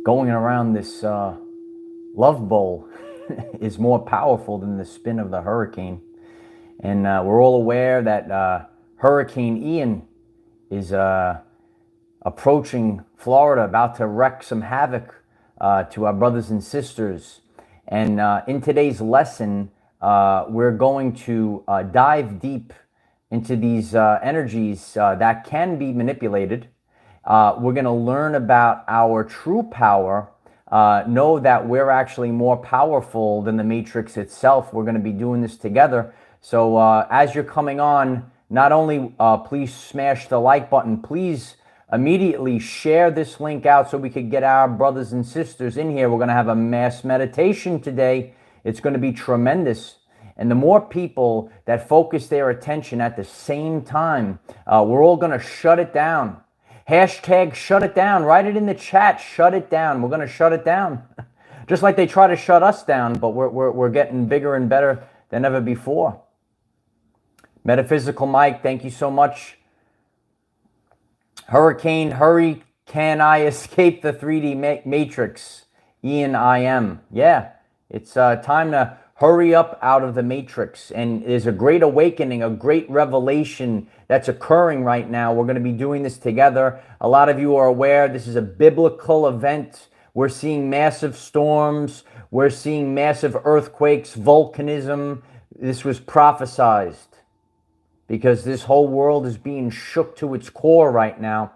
going around this love bowl is more powerful than the spin of the hurricane. And we're all aware that Hurricane Ian is approaching Florida, about to wreak some havoc to our brothers and sisters. And in today's lesson, we're going to dive deep into these energies that can be manipulated. We're going to learn about our true power, know that we're actually more powerful than the matrix itself. We're going to be doing this together. So as you're coming on, not only please smash the like button, please immediately share this link out so we could get our brothers and sisters in here. We're going to have a mass meditation today. It's going to be tremendous. And the more people that focus their attention at the same time, we're all going to shut it down. Hashtag shut it down. Write it in the chat. Shut it down. We're going to shut it down. Just like they try to shut us down, but we're getting bigger and better than ever before. Metaphysical Mike, thank you so much. Hurricane, hurry, can I escape the 3D matrix? Ian, I am. Yeah, it's time to hurry up out of the matrix. And there's a great awakening, a great revelation that's occurring right now. We're going to be doing this together. A lot of you are aware this is a biblical event. We're seeing massive storms. We're seeing massive earthquakes, volcanism. This was prophesized, because this whole world is being shook to its core right now.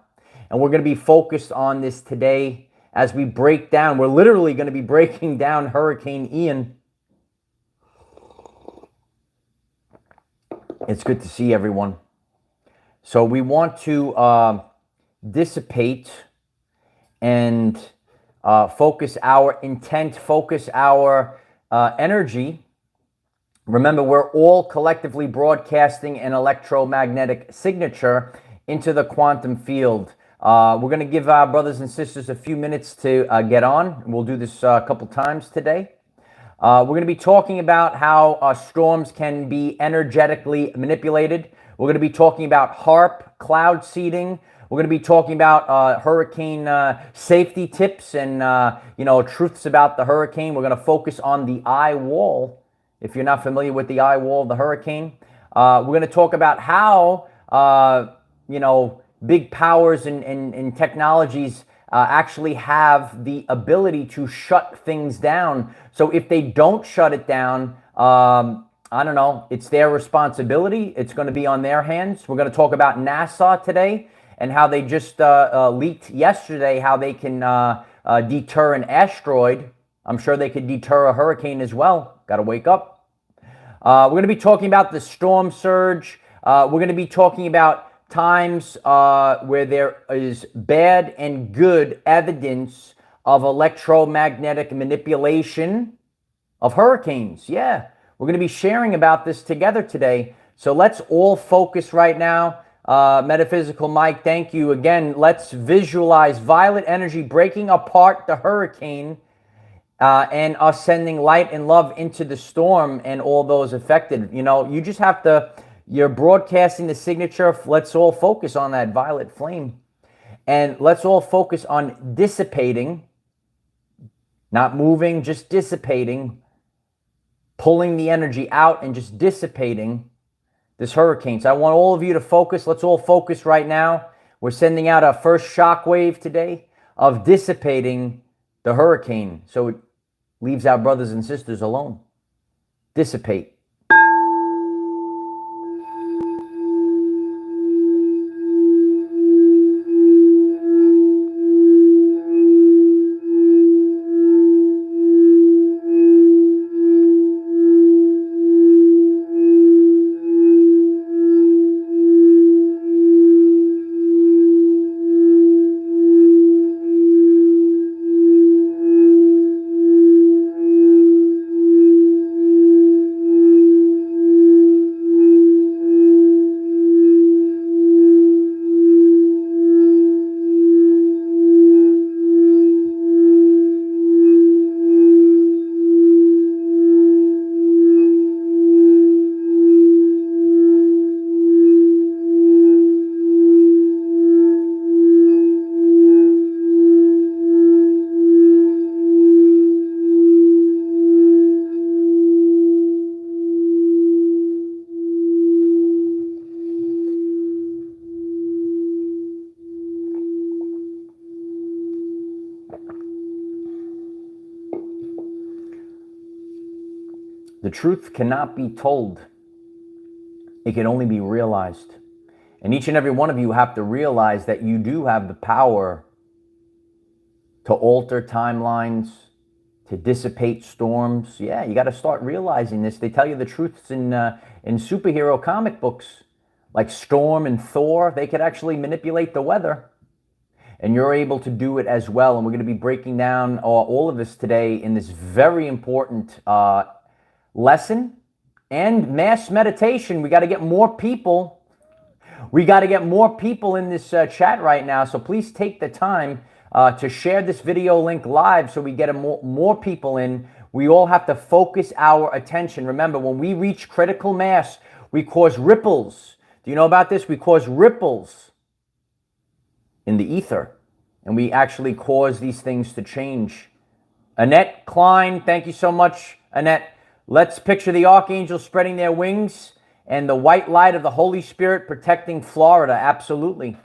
And we're going to be focused on this today as we break down. We're literally going to be breaking down Hurricane Ian. It's good to see everyone. So we want to dissipate and focus our intent, focus our energy. Remember, we're all collectively broadcasting an electromagnetic signature into the quantum field. We're going to give our brothers and sisters a few minutes to get on. We'll do this a couple times today. We're going to be talking about how storms can be energetically manipulated. We're going to be talking about HARP, cloud seeding. We're going to be talking about hurricane safety tips and truths about the hurricane. We're going to focus on the eye wall. If you're not familiar with the eye wall of the hurricane, we're going to talk about how, big powers and technologies actually have the ability to shut things down. So if they don't shut it down, I don't know, it's their responsibility. It's going to be on their hands. We're going to talk about NASA today and how they just leaked yesterday how they can deter an asteroid. I'm sure they could deter a hurricane as well. Got to wake up. We're going to be talking about the storm surge. We're going to be talking about times where there is bad and good evidence of electromagnetic manipulation of hurricanes. Yeah, we're going to be sharing about this together today. So let's all focus right now. Metaphysical Mike, thank you again. Let's visualize violet energy breaking apart the hurricane and us sending light and love into the storm and all those affected. You just have to, you're broadcasting the signature. Let's all focus on that violet flame. And let's all focus on dissipating, not moving, just dissipating, pulling the energy out and just dissipating this hurricane. So I want all of you to focus. Let's all focus right now. We're sending out our first shock wave today of dissipating the hurricane, so it leaves our brothers and sisters alone. Dissipate. The truth cannot be told. It can only be realized. And each and every one of you have to realize that you do have the power to alter timelines, to dissipate storms. Yeah, you got to start realizing this. They tell you the truths in superhero comic books, like Storm and Thor. They could actually manipulate the weather. And you're able to do it as well. And we're going to be breaking down all of this today in this very important lesson and mass meditation. We got to get more people. We got to get more people in this chat right now. So please take the time to share this video link live so we get more people in. We all have to focus our attention. Remember, when we reach critical mass, we cause ripples. Do you know about this? We cause ripples in the ether, and we actually cause these things to change. Annette Klein, thank you so much, Annette. Let's picture the archangels spreading their wings and the white light of the Holy Spirit protecting Florida. Absolutely.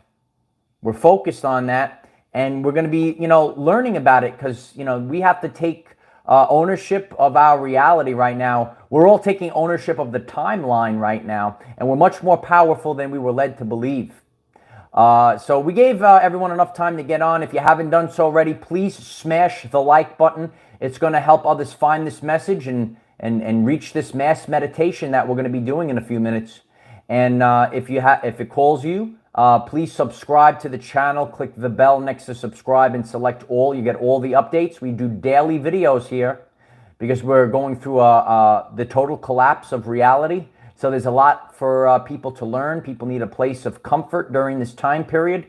We're focused on that, and we're going to be, learning about it because, we have to take ownership of our reality right now. We're all taking ownership of the timeline right now, and we're much more powerful than we were led to believe. So we gave everyone enough time to get on. If you haven't done so already, please smash the like button. It's going to help others find this message and reach this mass meditation that we're going to be doing in a few minutes. And if it calls you, please subscribe to the channel. Click the bell next to subscribe and select all. You get all the updates. We do daily videos here because we're going through the total collapse of reality. So there's a lot for people to learn. People need a place of comfort during this time period.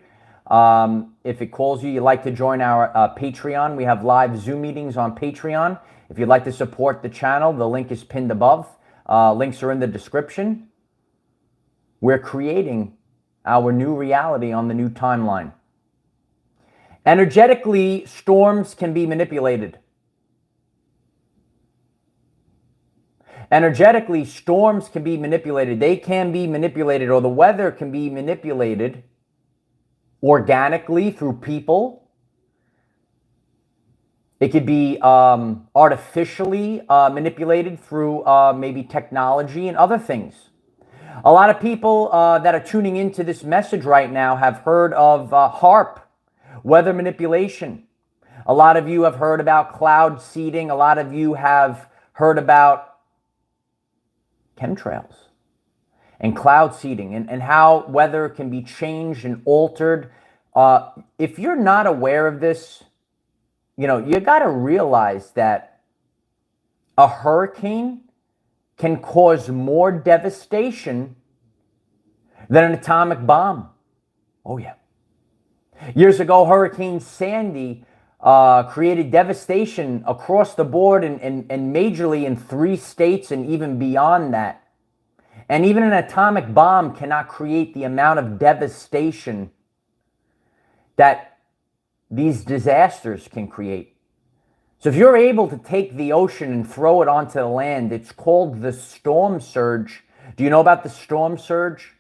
If it calls you, you'd like to join our Patreon. We have live Zoom meetings on Patreon. If you'd like to support the channel, the link is pinned above. Links are in the description. We're creating our new reality on the new timeline. Energetically, storms can be manipulated. Energetically, storms can be manipulated. They can be manipulated, or the weather can be manipulated organically through people. It could be artificially manipulated through maybe technology and other things. A lot of people that are tuning into this message right now have heard of HAARP, weather manipulation. A lot of you have heard about cloud seeding. A lot of you have heard about chemtrails and cloud seeding and how weather can be changed and altered. If you're not aware of this, you got to realize that a hurricane can cause more devastation than an atomic bomb. Oh, yeah. Years ago, Hurricane Sandy created devastation across the board and majorly in 3 states and even beyond that. And even an atomic bomb cannot create the amount of devastation that these disasters can create. So if you're able to take the ocean and throw it onto the land, it's called the storm surge. Do you know about the storm surge?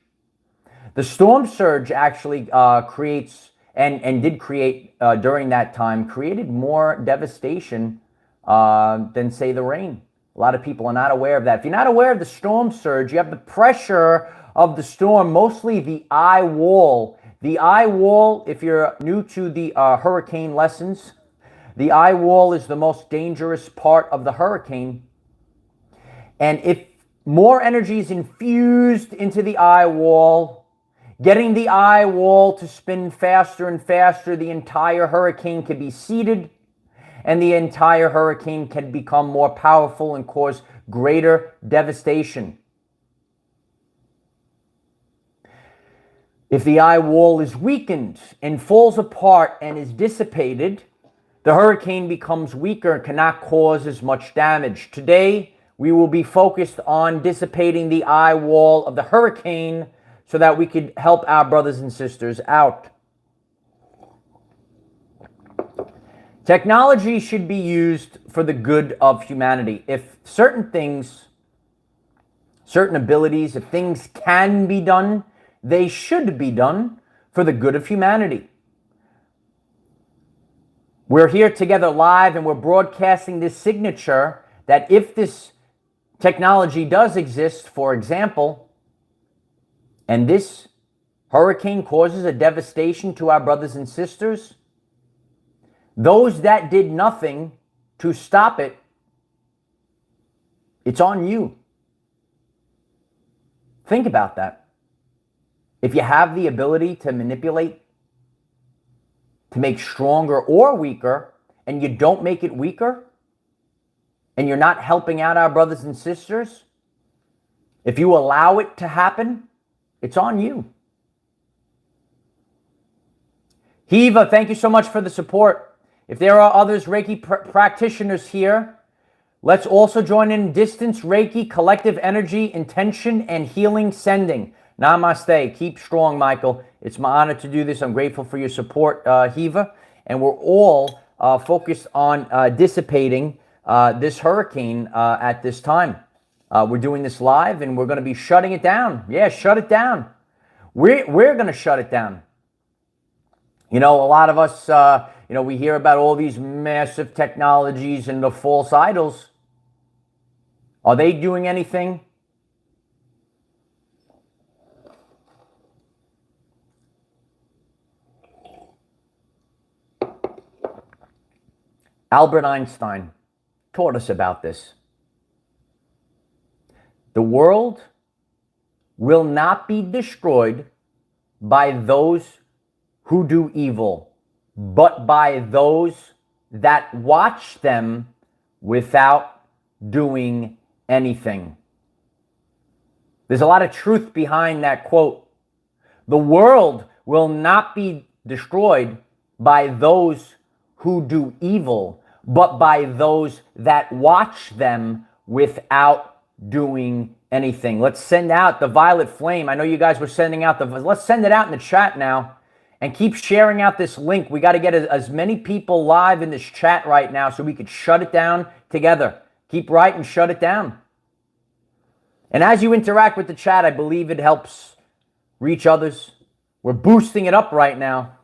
The storm surge actually creates and did create during that time, created more devastation than, say, the rain. A lot of people are not aware of that. If you're not aware of the storm surge, you have the pressure of the storm, mostly the eye wall. The eye wall, if you're new to the hurricane lessons, the eye wall is the most dangerous part of the hurricane. And if more energy is infused into the eye wall, getting the eye wall to spin faster and faster, the entire hurricane can be seeded, and the entire hurricane can become more powerful and cause greater devastation. If the eye wall is weakened and falls apart and is dissipated, the hurricane becomes weaker and cannot cause as much damage. Today, we will be focused on dissipating the eye wall of the hurricane so that we could help our brothers and sisters out. Technology should be used for the good of humanity. If certain things, certain abilities, if things can be done, they should be done for the good of humanity. We're here together live and we're broadcasting this signature that if this technology does exist, for example, and this hurricane causes a devastation to our brothers and sisters, those that did nothing to stop it, it's on you. Think about that. If you have the ability to manipulate, to make stronger or weaker, and you don't make it weaker, and you're not helping out our brothers and sisters, if you allow it to happen, it's on you. Hiva, thank you so much for the support. If there are others Reiki practitioners here, let's also join in distance Reiki, collective energy, intention, and healing sending. Namaste. Keep strong, Michael. It's my honor to do this. I'm grateful for your support, Hiva. And we're all focused on dissipating this hurricane at this time. We're doing this live, and we're going to be shutting it down. Yeah, shut it down. We're going to shut it down. You know, a lot of us, we hear about all these massive technologies and the false idols. Are they doing anything? Albert Einstein taught us about this. The world will not be destroyed by those who do evil, but by those that watch them without doing anything. There's a lot of truth behind that quote. The world will not be destroyed by those who do evil, but by those that watch them without doing anything. Let's send out the violet flame. I know you guys were sending out let's send it out in the chat now and keep sharing out this link. We got to get as many people live in this chat right now so we could shut it down together. Keep writing, shut it down. And as you interact with the chat, I believe it helps reach others. We're boosting it up right now.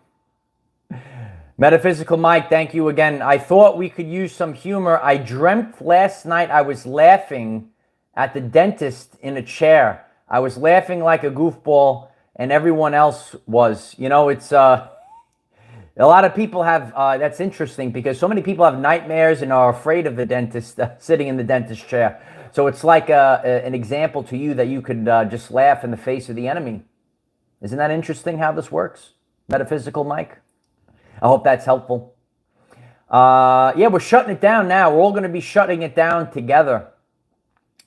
Metaphysical Mike, thank you again. I thought we could use some humor. I dreamt last night I was laughing at the dentist in a chair. I was laughing like a goofball, and everyone else was. You know, it's a lot of people have, that's interesting because so many people have nightmares and are afraid of the dentist sitting in the dentist chair. So it's like an example to you that you could just laugh in the face of the enemy. Isn't that interesting how this works? Metaphysical Mike? I hope that's helpful. Yeah, we're shutting it down now. We're all going to be shutting it down together.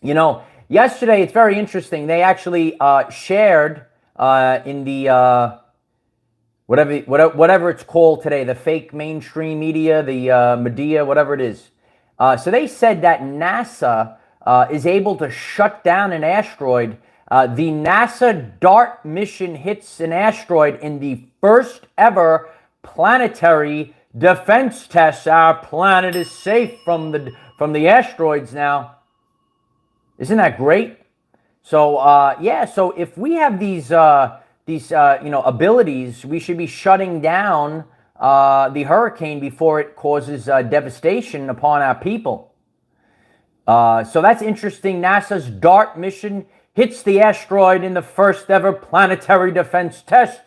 You know, yesterday, it's very interesting. They actually shared in the, whatever it's called today, the fake mainstream media, the media, whatever it is. So they said that NASA is able to shut down an asteroid. The NASA DART mission hits an asteroid in the first ever planetary defense tests. Our planet is safe from the asteroids now. Isn't that great? So yeah, so if we have these abilities, we should be shutting down the hurricane before it causes devastation upon our people. So that's interesting. NASA's DART mission hits the asteroid in the first ever planetary defense test.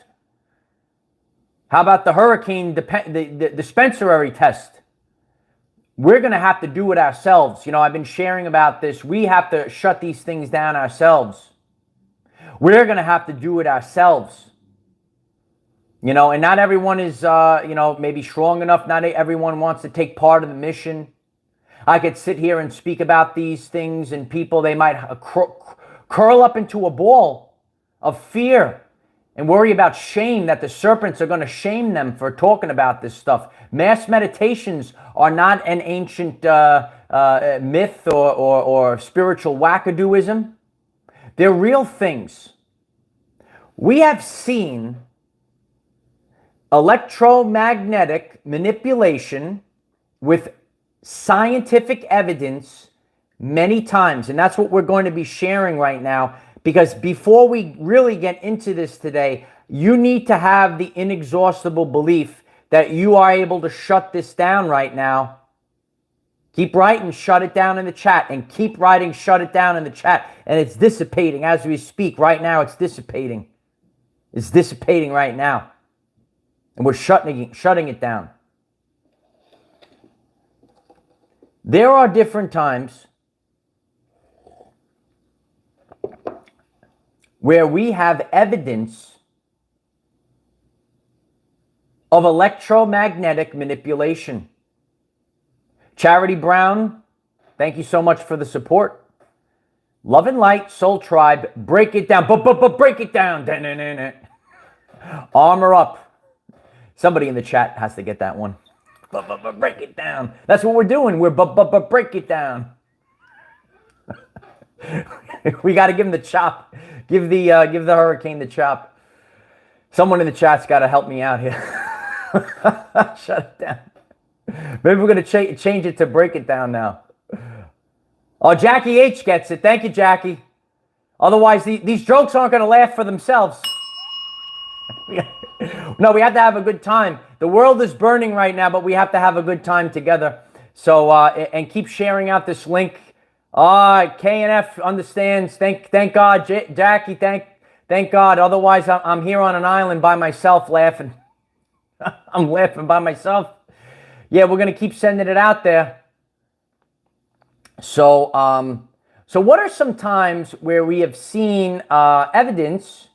How about the hurricane, the dispensary test? We're going to have to do it ourselves. You know, I've been sharing about this. We have to shut these things down ourselves. We're going to have to do it ourselves. You know, and not everyone is, maybe strong enough. Not everyone wants to take part of the mission. I could sit here and speak about these things, and people, they might curl up into a ball of fear and worry about shame, that the serpents are going to shame them for talking about this stuff. Mass meditations are not an ancient myth or spiritual wackadooism. They're real things. We have seen electromagnetic manipulation with scientific evidence many times, and that's what we're going to be sharing right now. Because before we really get into this today, you need to have the inexhaustible belief that you are able to shut this down right now. Keep writing, shut it down in the chat, and keep writing, shut it down in the chat. And it's dissipating as we speak. Right now, it's dissipating. It's dissipating right now. And we're shutting it down. There are different times where we have evidence of electromagnetic manipulation. Charity Brown, thank you so much for the support. Love and Light, Soul Tribe, break it down. Break it down. Armor up. Somebody in the chat has to get that one. Break it down. That's what we're doing. We're break it down. We got to give him the chop. Give the hurricane the chop. Someone in the chat's got to help me out here. Shut it down. Maybe we're going to change it to break it down now. Oh, Jackie H gets it. Thank you, Jackie. Otherwise, these jokes aren't going to laugh for themselves. No, we have to have a good time. The world is burning right now, but we have to have a good time together. So, and keep sharing out this link. KNF understands. Thank God, Jackie. Thank God. Otherwise, I'm here on an island by myself laughing. I'm laughing by myself. Yeah, we're going to keep sending it out there. So, so what are some times where we have seen evidence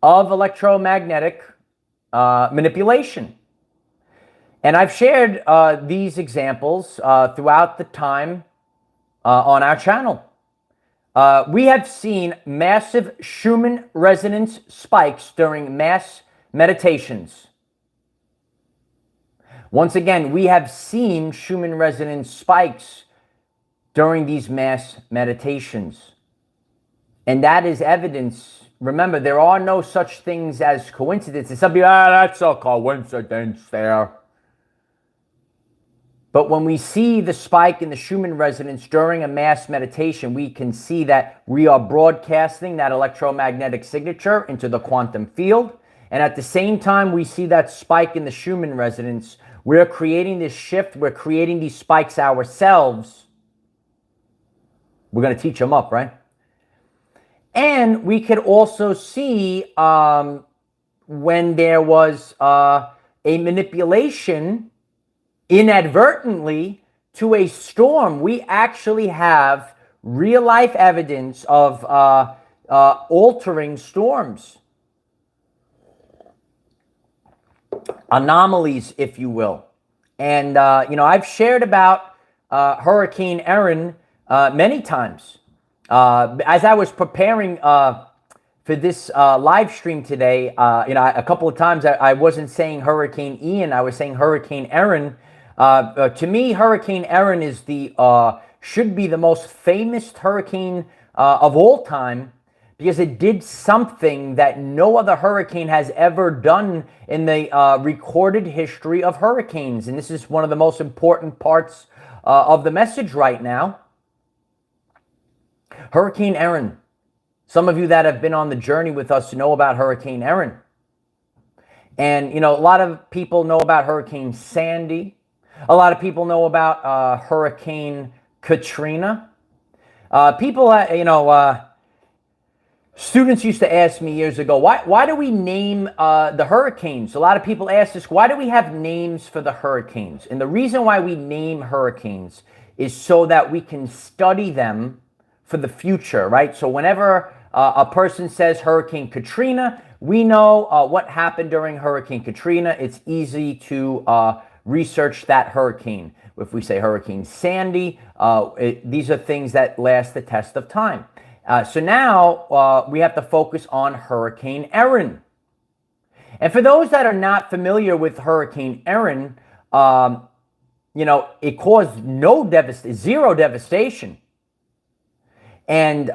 of electromagnetic manipulation? And I've shared these examples throughout the time on our channel. We have seen massive Schumann resonance spikes during mass meditations. Once again, we have seen Schumann resonance spikes during these mass meditations. And that is evidence. Remember, there are no such things as coincidences. Some people, that's a coincidence there. But when we see the spike in the Schumann resonance during a mass meditation, we can see that we are broadcasting that electromagnetic signature into the quantum field. And at the same time, we see that spike in the Schumann resonance. We're creating this shift. We're creating these spikes ourselves. We're going to teach them up, right? And we could also see when there was a manipulation inadvertently to a storm. We actually have real-life evidence of altering storms. Anomalies, if you will. And, I've shared about Hurricane Erin many times. As I was preparing for this live stream today, a couple of times I wasn't saying Hurricane Ian, I was saying Hurricane Erin. To me, Hurricane Erin is should be the most famous hurricane of all time, because it did something that no other hurricane has ever done in the recorded history of hurricanes. And this is one of the most important parts of the message right now. Hurricane Erin. Some of you that have been on the journey with us know about Hurricane Erin. And, a lot of people know about Hurricane Sandy. A lot of people know about Hurricane Katrina. Students used to ask me years ago, why do we name the hurricanes? A lot of people ask us, why do we have names for the hurricanes? And the reason why we name hurricanes is so that we can study them for the future, right? So whenever a person says Hurricane Katrina, we know what happened during Hurricane Katrina. It's easy to research that hurricane. If we say Hurricane Sandy, these are things that last the test of time. So now we have to focus on Hurricane Erin. And for those that are not familiar with Hurricane Erin, it caused zero devastation. And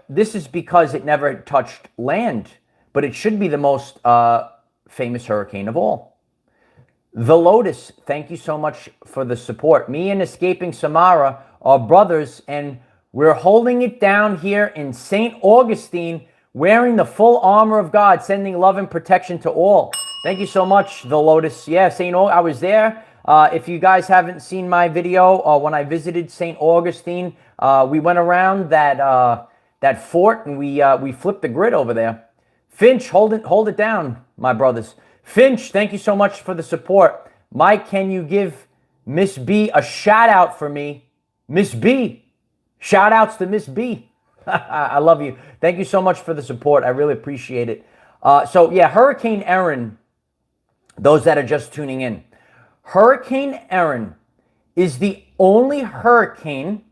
this is because it never touched land, but it should be the most famous hurricane of all. The Lotus, thank you so much for the support. Me and Escaping Samara are brothers, and we're holding it down here in St. Augustine, wearing the full armor of God, sending love and protection to all. Thank you so much, The Lotus. Yeah, I was there If you guys haven't seen my video, when I visited St. Augustine, we went around that fort and we flipped the grid over there. Finch, hold it down, my brothers. Finch, thank you so much for the support. Mike, can you give Miss B a shout out for me? Miss B, shout outs to Miss B. I love you. Thank you so much for the support. I really appreciate it. So yeah, Hurricane Erin, those that are just tuning in. Hurricane Erin is the only hurricane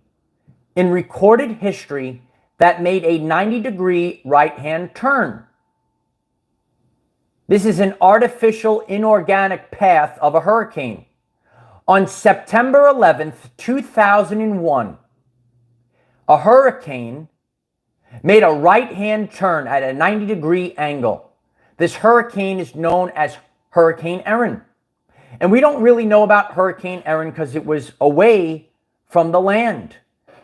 in recorded history that made a 90-degree right-hand turn. This is an artificial, inorganic path of a hurricane. On September 11th, 2001, a hurricane made a right-hand turn at a 90-degree angle. This hurricane is known as Hurricane Erin. And we don't really know about Hurricane Erin because it was away from the land.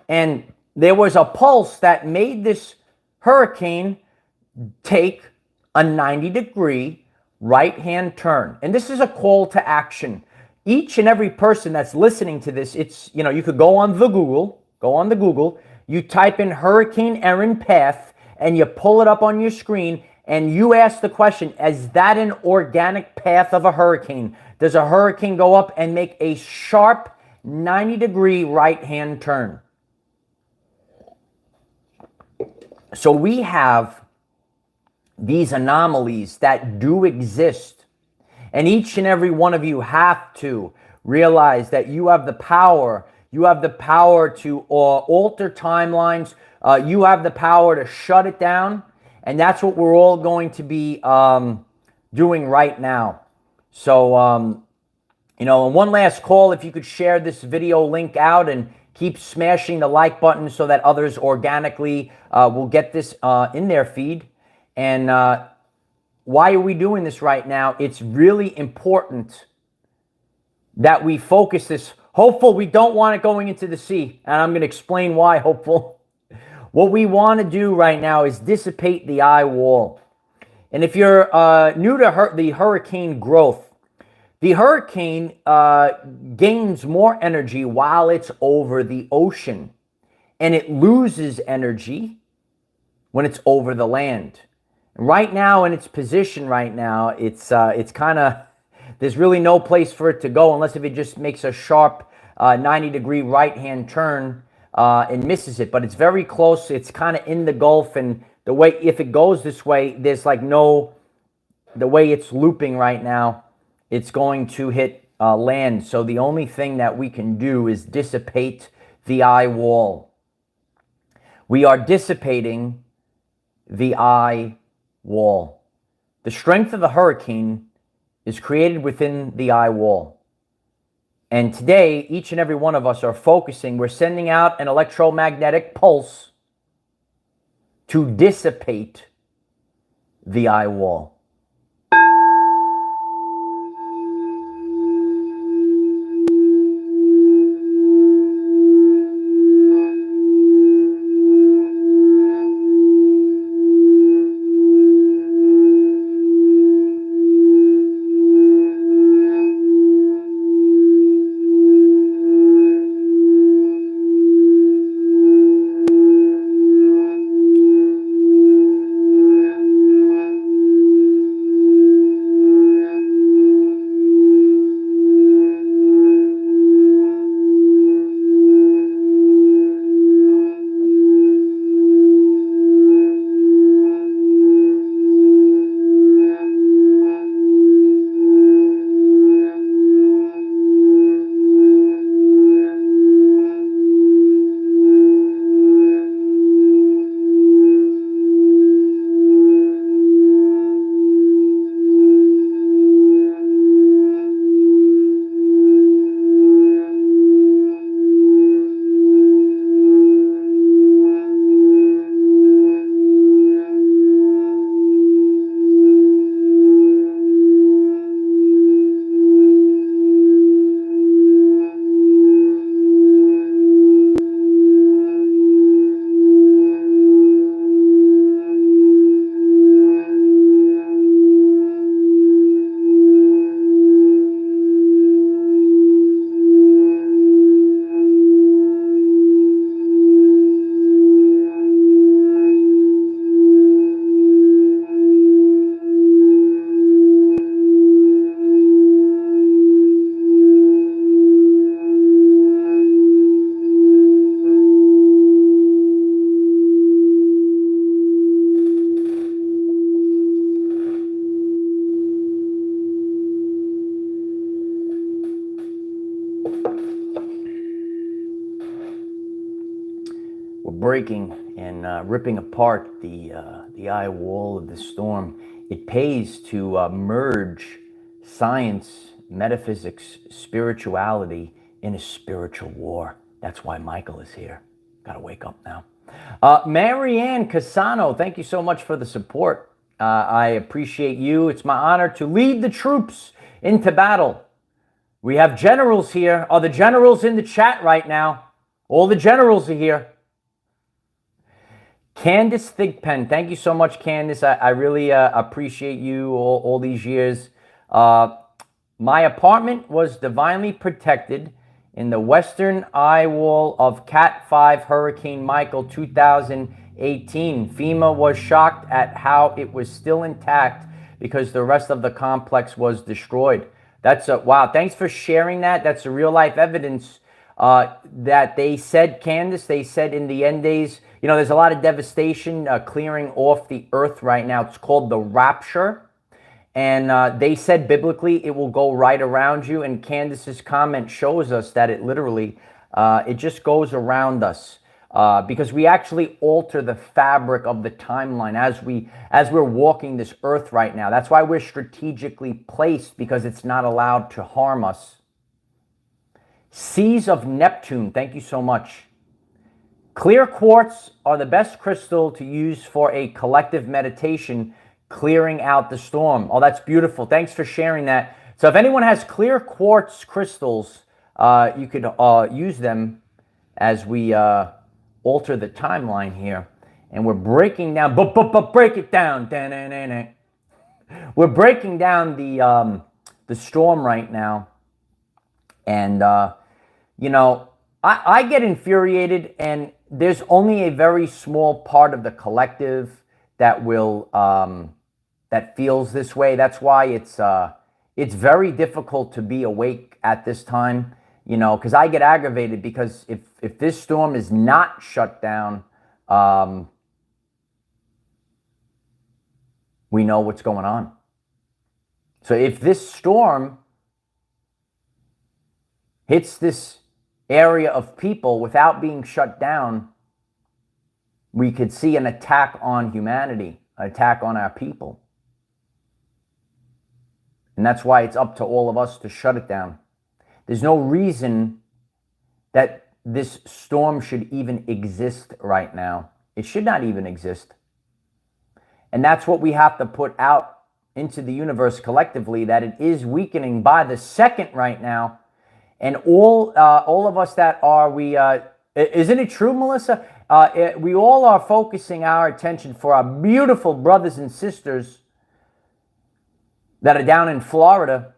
And there was a pulse that made this hurricane take a 90-degree right-hand turn. And this is a call to action. Each and every person that's listening to this, it's, you could go on the Google, you type in Hurricane Erin path, and you pull it up on your screen, and you ask the question, is that an organic path of a hurricane? Does a hurricane go up and make a sharp 90-degree right-hand turn? So we have these anomalies that do exist. And each and every one of you have to realize that you have the power. You have the power to alter timelines. You have the power to shut it down. And that's what we're all going to be doing right now. So, and one last call, if you could share this video link out and keep smashing the like button so that others organically will get this in their feed. And why are we doing this right now? It's really important that we focus this. Hopeful, we don't want it going into the sea. And I'm going to explain why, hopeful. What we want to do right now is dissipate the eye wall. And if you're new to the hurricane growth, the hurricane gains more energy while it's over the ocean. And it loses energy when it's over the land. Right now, in its position right now, it's kind of, there's really no place for it to go unless if it just makes a sharp 90-degree right-hand turn and misses it. But it's very close. It's kind of in the Gulf, and the way, if it goes this way, there's like no, the way it's looping right now, it's going to hit land. So the only thing that we can do is dissipate the eye wall. We are dissipating the eye wall. The strength of the hurricane is created within the eye wall. And today, each and every one of us are focusing, we're sending out an electromagnetic pulse to dissipate the eye wall. We're breaking and ripping apart the eye wall of the storm. It pays to merge science, metaphysics, spirituality in a spiritual war. That's why Michael is here. Gotta wake up now. Marianne Casano, thank you so much for the support. I appreciate you. It's my honor to lead the troops into battle. We have generals here. Are the generals in the chat right now? All the generals are here. Candace Thigpen, thank you so much, Candace. I really appreciate you all these years. My apartment was divinely protected in the western eye wall of Cat 5 Hurricane Michael 2018. FEMA was shocked at how it was still intact because the rest of the complex was destroyed. That's wow. Thanks for sharing that. That's a real life evidence that they said, Candace, they said in the end days, you know, there's a lot of devastation clearing off the earth right now. It's called the rapture. And they said biblically it will go right around you. And Candace's comment shows us that it literally, it just goes around us. Because we actually alter the fabric of the timeline as we're walking this earth right now. That's why we're strategically placed, because it's not allowed to harm us. Seas of Neptune, thank you so much. Clear quartz are the best crystal to use for a collective meditation, clearing out the storm. Oh, that's beautiful. Thanks for sharing that. So if anyone has clear quartz crystals, you could use them as we alter the timeline here. And we're breaking down, break it down. We're breaking down the storm right now. And, you know, I get infuriated, and there's only a very small part of the collective that will that feels this way. That's why it's very difficult to be awake at this time, you know, because I get aggravated, because if this storm is not shut down, we know what's going on. So if this storm hits this area of people without being shut down, we could see an attack on humanity, an attack on our people. And that's why it's up to all of us to shut it down. There's no reason that this storm should even exist right now. It should not even exist. And that's what we have to put out into the universe collectively, that it is weakening by the second right now. And all of us that are, isn't it true, Melissa? We all are focusing our attention for our beautiful brothers and sisters that are down in Florida.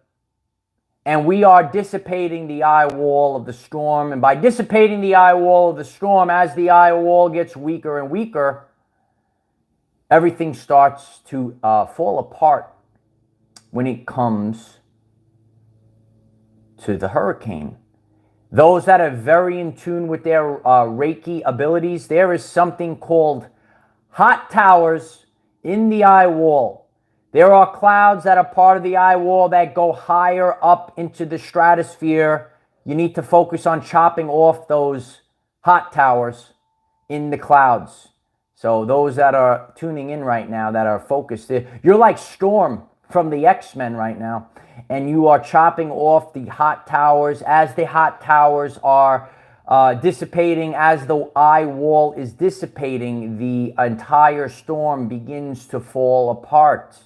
And we are dissipating the eye wall of the storm. And by dissipating the eye wall of the storm, as the eye wall gets weaker and weaker, everything starts to fall apart when it comes to the hurricane. Those that are very in tune with their Reiki abilities, there is something called hot towers in the eye wall. There are clouds that are part of the eye wall that go higher up into the stratosphere. You need to focus on chopping off those hot towers in the clouds. So those that are tuning in right now, that are focused, you're like Storm from the X-Men right now. And you are chopping off the hot towers. As the hot towers are dissipating, as the eye wall is dissipating, the entire storm begins to fall apart.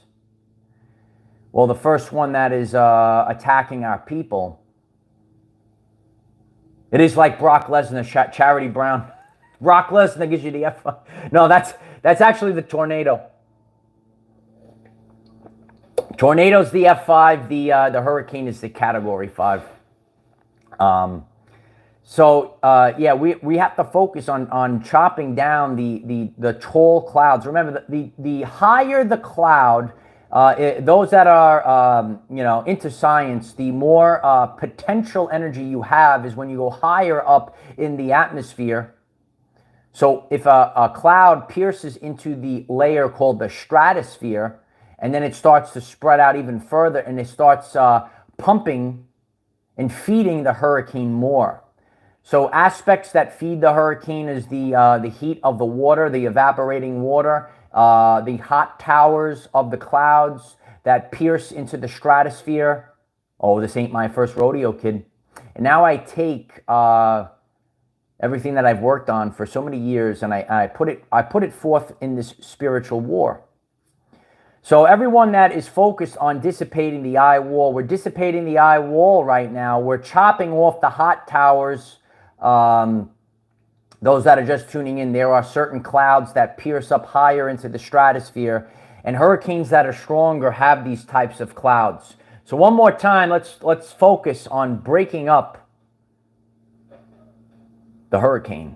Well, the first one that is attacking our people, it is like Brock Lesnar, Charity Brown. Brock Lesnar gives you the F. No, that's actually the tornado. Tornado's the F5, the hurricane is the Category 5. Yeah, we have to focus on chopping down the tall clouds. Remember, the higher the cloud, those that are you know, into science, the more potential energy you have is when you go higher up in the atmosphere. So if a cloud pierces into the layer called the stratosphere, and then it starts to spread out even further, and it starts pumping and feeding the hurricane more. So aspects that feed the hurricane is the heat of the water, the evaporating water, the hot towers of the clouds that pierce into the stratosphere. Oh, this ain't my first rodeo, kid. And now I take everything that I've worked on for so many years, and I put it forth in this spiritual war. So everyone that is focused on dissipating the eye wall, we're dissipating the eye wall right now. We're chopping off the hot towers. Those that are just tuning in, there are certain clouds that pierce up higher into the stratosphere, and hurricanes that are stronger have these types of clouds. So one more time, let's focus on breaking up the hurricane.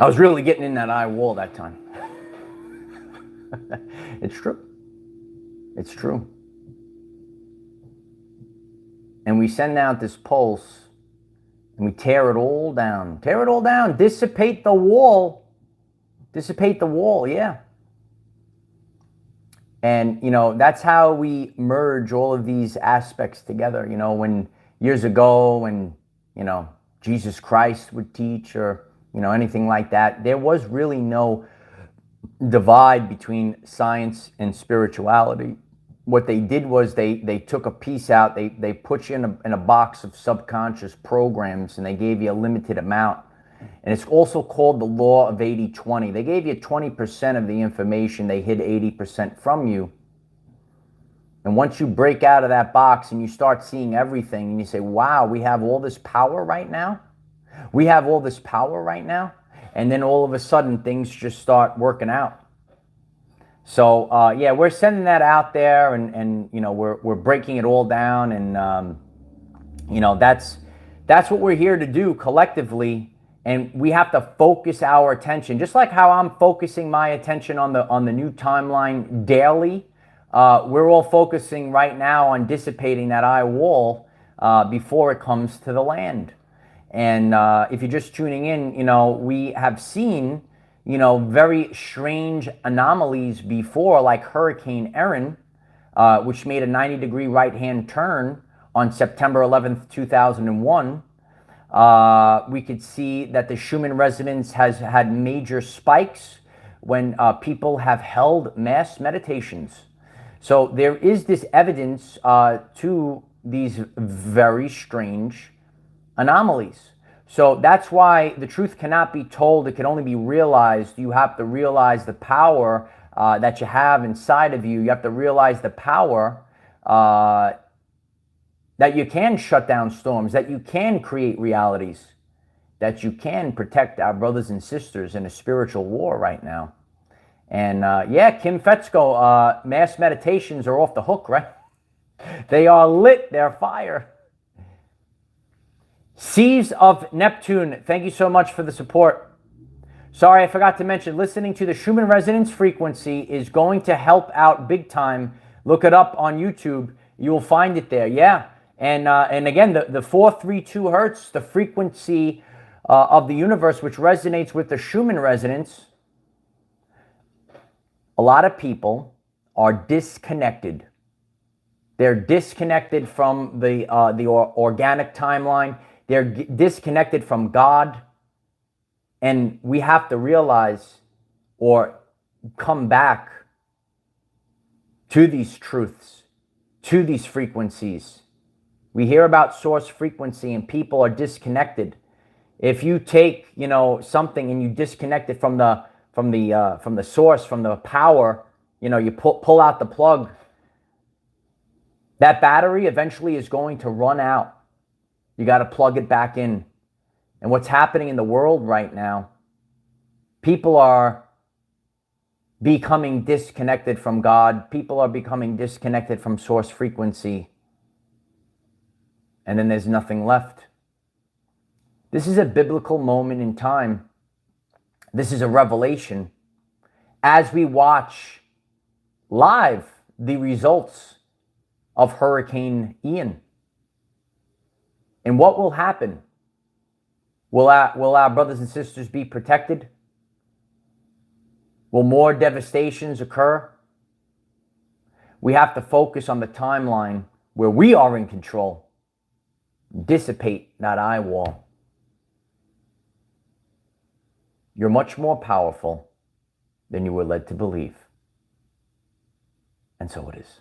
I was really getting in that eye wall that time. It's true. It's true. And we send out this pulse and we tear it all down. Tear it all down. Dissipate the wall. Dissipate the wall, yeah. And, you know, that's how we merge all of these aspects together. You know, when years ago, when, you know, Jesus Christ would teach or, you know, anything like that, there was really no divide between science and spirituality. What they did was they took a piece out, they put you in a box of subconscious programs, and they gave you a limited amount. And it's also called the law of 80-20. They gave you 20% of the information, they hid 80% from you. And once you break out of that box and you start seeing everything, and you say, wow, we have all this power right now. We have all this power right now. And then all of a sudden, things just start working out. So, yeah, we're sending that out there, and you know, we're breaking it all down. And, you know, that's what we're here to do collectively. And we have to focus our attention, just like how I'm focusing my attention on the new timeline daily. We're all focusing right now on dissipating that eye wall before it comes to the land. And if you're just tuning in, you know, we have seen, you know, very strange anomalies before, like Hurricane Erin, which made a 90-degree right-hand turn on September 11th, 2001. We could see that the Schumann resonance has had major spikes when people have held mass meditations. So there is this evidence to these very strange anomalies. So that's why the truth cannot be told. It can only be realized. You have to realize the power that you have inside of you. You have to realize the power that you can shut down storms, that you can create realities, that you can protect our brothers and sisters in a spiritual war right now. And yeah, Kim Fetzko, mass meditations are off the hook, right? They are lit. They're fire. Seas of Neptune, thank you so much for the support. Sorry, I forgot to mention, listening to the Schumann resonance frequency is going to help out big time. Look it up on YouTube. You will find it there. Yeah. And again, the 432 hertz, the frequency of the universe, which resonates with the Schumann resonance. A lot of people are disconnected. They're disconnected from the organic timeline. They're disconnected from God. And we have to realize or come back to these truths, to these frequencies. We hear about source frequency and people are disconnected. If you take, something and you disconnect it from the source, from the power, you pull out the plug, that battery eventually is going to run out. You got to plug it back in. And what's happening in the world right now, people are becoming disconnected from God. People are becoming disconnected from source frequency. And then there's nothing left. This is a biblical moment in time. This is a revelation. As we watch live the results of Hurricane Ian. And what will happen? Will our brothers and sisters be protected? Will more devastations occur? We have to focus on the timeline where we are in control. Dissipate that eye wall. You're much more powerful than you were led to believe. And so it is.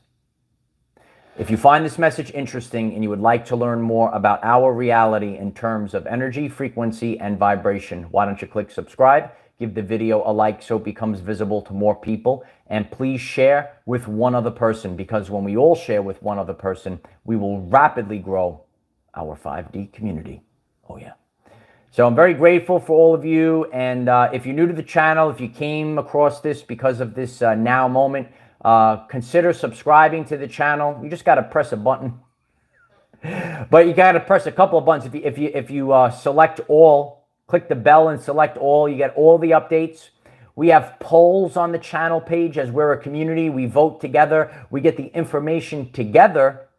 If you find this message interesting and you would like to learn more about our reality in terms of energy, frequency, and vibration, why don't you click subscribe, give the video a like so it becomes visible to more people, and please share with one other person, because when we all share with one other person, we will rapidly grow our 5D community. Oh yeah. So I'm very grateful for all of you, and if you're new to the channel, if you came across this because of this now moment, consider subscribing to the channel. You just got to press a button, but you got to press a couple of buttons. If you select all, click the bell and select all, you get all the updates. We have polls on the channel page. As we're a community, we vote together. We get the information together.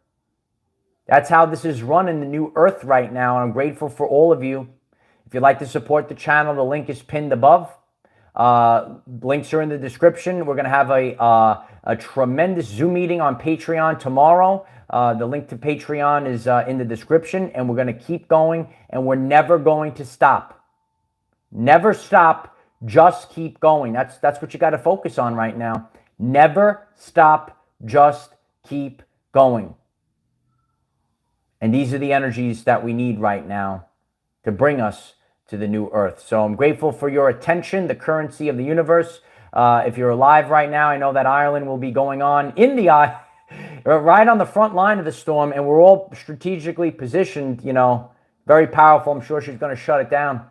That's how this is run in the new earth right now. And I'm grateful for all of you. If you'd like to support the channel, the link is pinned above. Links are in the description. We're going to have a tremendous Zoom meeting on Patreon tomorrow. The link to Patreon is in the description, and we're going to keep going, and we're never going to stop. Never stop. Just keep going. That's what you got to focus on right now. Never stop. Just keep going. And these are the energies that we need right now to bring us to the new earth. So I'm grateful for your attention, the currency of the universe. If you're alive right now, I know that Ireland will be going on in the eye, right on the front line of the storm, and we're all strategically positioned, very powerful. I'm sure she's going to shut it down.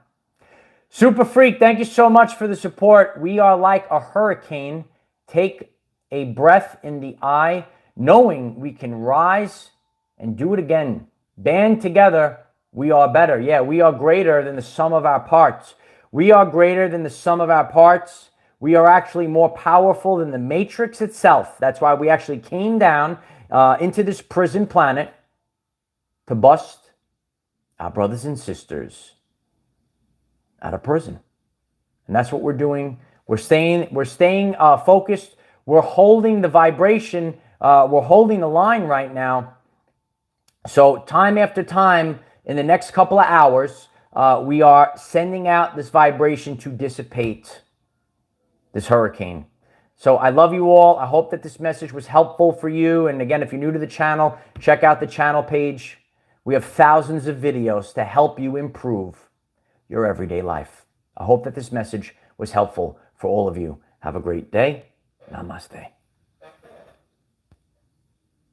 Super Freak, thank you so much for the support. We are like a hurricane. Take a breath in the eye, knowing we can rise and do it again. Band together. We are better. Yeah, we are greater than the sum of our parts. We are greater than the sum of our parts. We are actually more powerful than the matrix itself. That's why we actually came down into this prison planet to bust our brothers and sisters out of prison. And that's what we're doing. We're staying focused. We're holding the vibration. We're holding the line right now. So time after time, in the next couple of hours, we are sending out this vibration to dissipate this hurricane. So I love you all. I hope that this message was helpful for you. And again, if you're new to the channel, check out the channel page. We have thousands of videos to help you improve your everyday life. I hope that this message was helpful for all of you. Have a great day. Namaste.